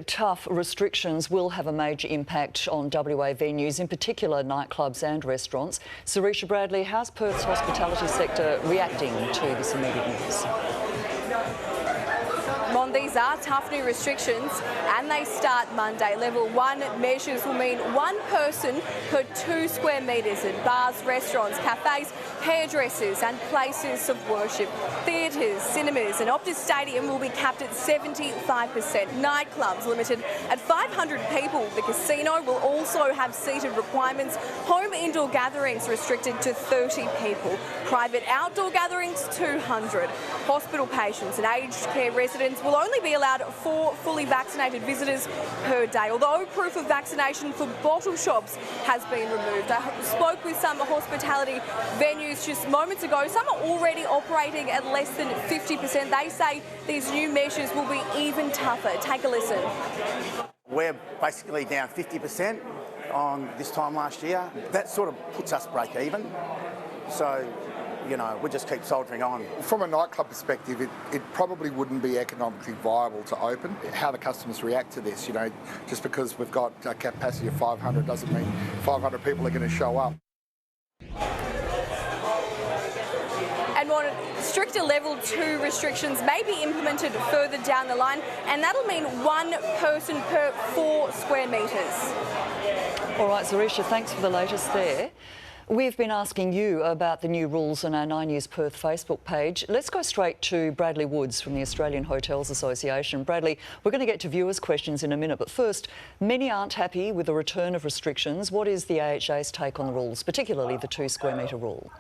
Tough restrictions will have a major impact on WA venues, in particular nightclubs and restaurants. Sarisha Bradley, how's Perth's hospitality sector reacting to this immediate news? Mon, these are tough new restrictions and they start Monday. Level 1 measures will mean one person per 2 square metres at bars, restaurants, cafes, hairdressers and places of worship. Theatres, cinemas and Optus Stadium will be capped at 75%. Nightclubs limited at 500 people. The casino will also have seated requirements. Home indoor gatherings restricted to 30 people. Private outdoor gatherings 200. Hospital patients and aged care residents will only be allowed 4 fully vaccinated visitors per day, although proof of vaccination for bottle shops has been removed. I spoke with some hospitality venues just moments ago. Some are already operating at less than 50%. They say these new measures will be even tougher. Take a listen. We're basically down 50% on this time last year. That sort of puts us break even. So, you know, we just keep soldiering on. From a nightclub perspective, it probably wouldn't be economically viable to open. How the customers react to this, you know, just because we've got a capacity of 500 doesn't mean 500 people are going to show up. And more stricter level 2 restrictions may be implemented further down the line, and that'll mean one person per 4 square metres. All right, Sarisha, thanks for the latest there. We've been asking you about the new rules on our 9 News Perth Facebook page. Let's go straight to Bradley Woods from the Australian Hotels Association. Bradley, we're going to get to viewers' questions in a minute, but first, many aren't happy with the return of restrictions. What is the AHA's take on the rules, particularly the 2 square metre rule?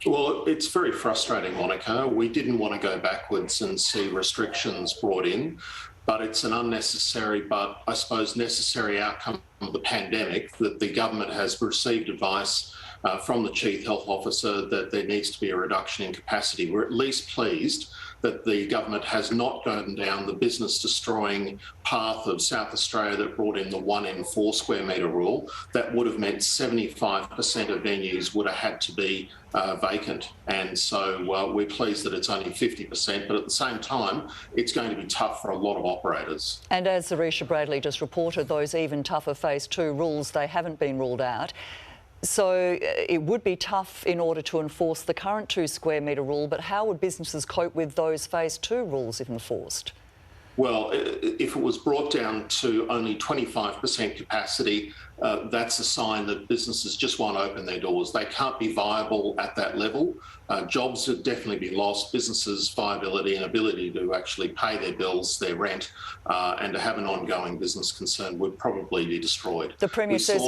Well, it's very frustrating, Monica. We didn't want to go backwards and see restrictions brought in, but it's an unnecessary but I suppose necessary outcome of the pandemic that the government has received advice from the Chief Health Officer that there needs to be a reduction in capacity. We're at least pleased that the government has not gone down the business-destroying path of South Australia that brought in the 1 in 4 square metre rule. That would have meant 75% of venues would have had to be vacant. And so we're pleased that it's only 50%, but at the same time, it's going to be tough for a lot of operators. And as Sarisha Bradley just reported, those even tougher Phase 2 rules, they haven't been ruled out. So it would be tough in order to enforce the current 2 square metre rule, but how would businesses cope with those Phase 2 rules if enforced? Well, if it was brought down to only 25% capacity, that's a sign that businesses just won't open their doors. They can't be viable at that level. Jobs would definitely be lost. Businesses' viability and ability to actually pay their bills, their rent, and to have an ongoing business concern would probably be destroyed. The Premier says,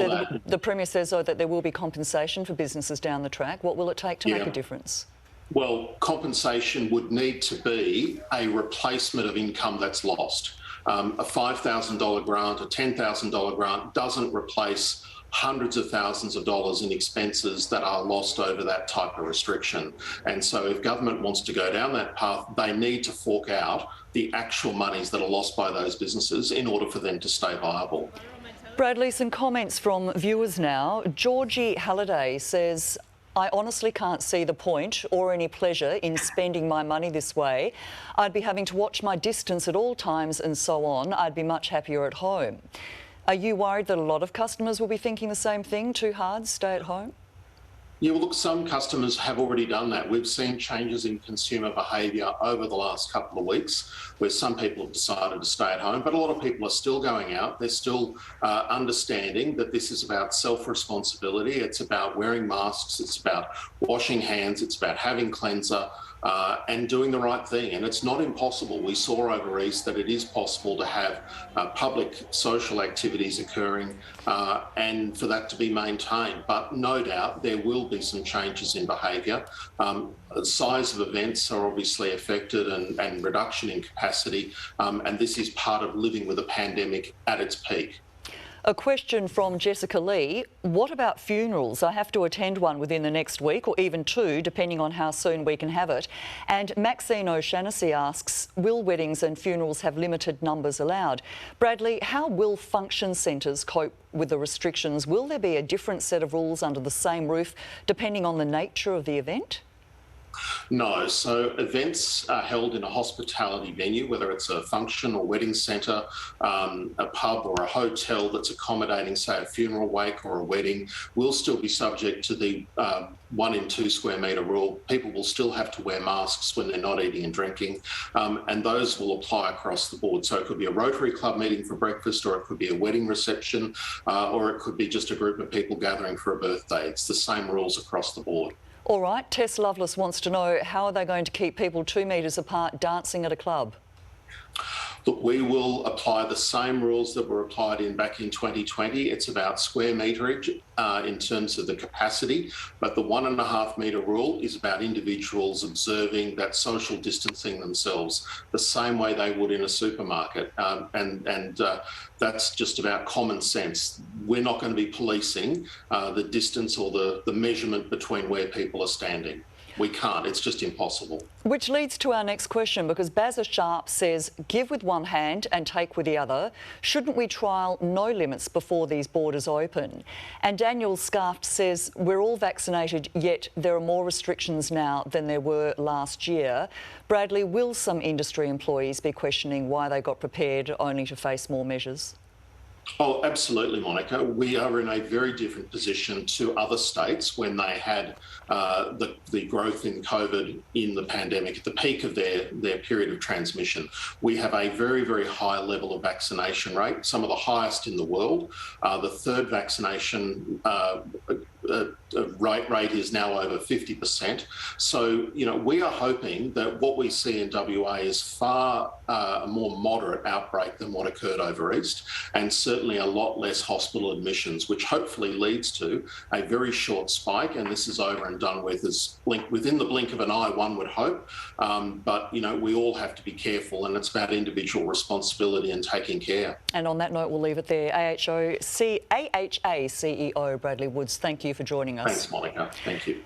though, that there will be compensation for businesses down the track. What will it take to make a difference? Well, compensation would need to be a replacement of income that's lost. A $5,000 grant, a $10,000 grant doesn't replace hundreds of thousands of dollars in expenses that are lost over that type of restriction. And so if government wants to go down that path, they need to fork out the actual monies that are lost by those businesses in order for them to stay viable. Bradley, some comments from viewers now. Georgie Halliday says, I honestly can't see the point or any pleasure in spending my money this way. I'd be having to watch my distance at all times and so on. I'd be much happier at home. Are you worried that a lot of customers will be thinking the same thing? Too hard, stay at home? Yeah, well, look, some customers have already done that. We've seen changes in consumer behaviour over the last couple of weeks where some people have decided to stay at home, but a lot of people are still going out. They're still understanding that this is about self-responsibility. It's about wearing masks. It's about washing hands. It's about having cleanser. And doing the right thing. And it's not impossible. We saw over East that it is possible to have public social activities occurring and for that to be maintained. But no doubt there will be some changes in behaviour. The size of events are obviously affected and reduction in capacity. And this is part of living with a pandemic at its peak. A question from Jessica Lee. What about funerals? I have to attend one within the next week or even 2, depending on how soon we can have it. And Maxine O'Shaughnessy asks, will weddings and funerals have limited numbers allowed? Bradley, how will function centres cope with the restrictions? Will there be a different set of rules under the same roof, depending on the nature of the event? No, so events are held in a hospitality venue, whether it's a function or wedding centre, a pub or a hotel that's accommodating, say, a funeral wake or a wedding, will still be subject to the 1 in 2 square metre rule. People will still have to wear masks when they're not eating and drinking, and those will apply across the board. So it could be a Rotary Club meeting for breakfast, or it could be a wedding reception, or it could be just a group of people gathering for a birthday. It's the same rules across the board. All right, Tess Lovelace wants to know, how are they going to keep people 2 metres apart dancing at a club? Look, we will apply the same rules that were applied back in 2020. It's about square meterage in terms of the capacity, but the 1.5 metre rule is about individuals observing that social distancing themselves the same way they would in a supermarket, and that's just about common sense. We're not going to be policing the distance or the measurement between where people are standing. We can't. It's just impossible. Which leads to our next question, because Bazza Sharp says, give with one hand and take with the other. Shouldn't we trial no limits before these borders open? And Daniel Scarft says, we're all vaccinated, yet there are more restrictions now than there were last year. Bradley, will some industry employees be questioning why they got prepared only to face more measures? Oh, absolutely, Monica. We are in a very different position to other states when they had the growth in COVID in the pandemic at the peak of their period of transmission. We have a very, very high level of vaccination rate, some of the highest in the world. The third vaccination rate is now over 50%. So, we are hoping that what we see in WA is far a more moderate outbreak than what occurred over East, and certainly a lot less hospital admissions, which hopefully leads to a very short spike, and this is over and done with within the blink of an eye, one would hope. But, we all have to be careful, and it's about individual responsibility and taking care. And on that note, we'll leave it there. AHA CEO Bradley Woods, thank you for joining us. Thanks, Monica. Thank you.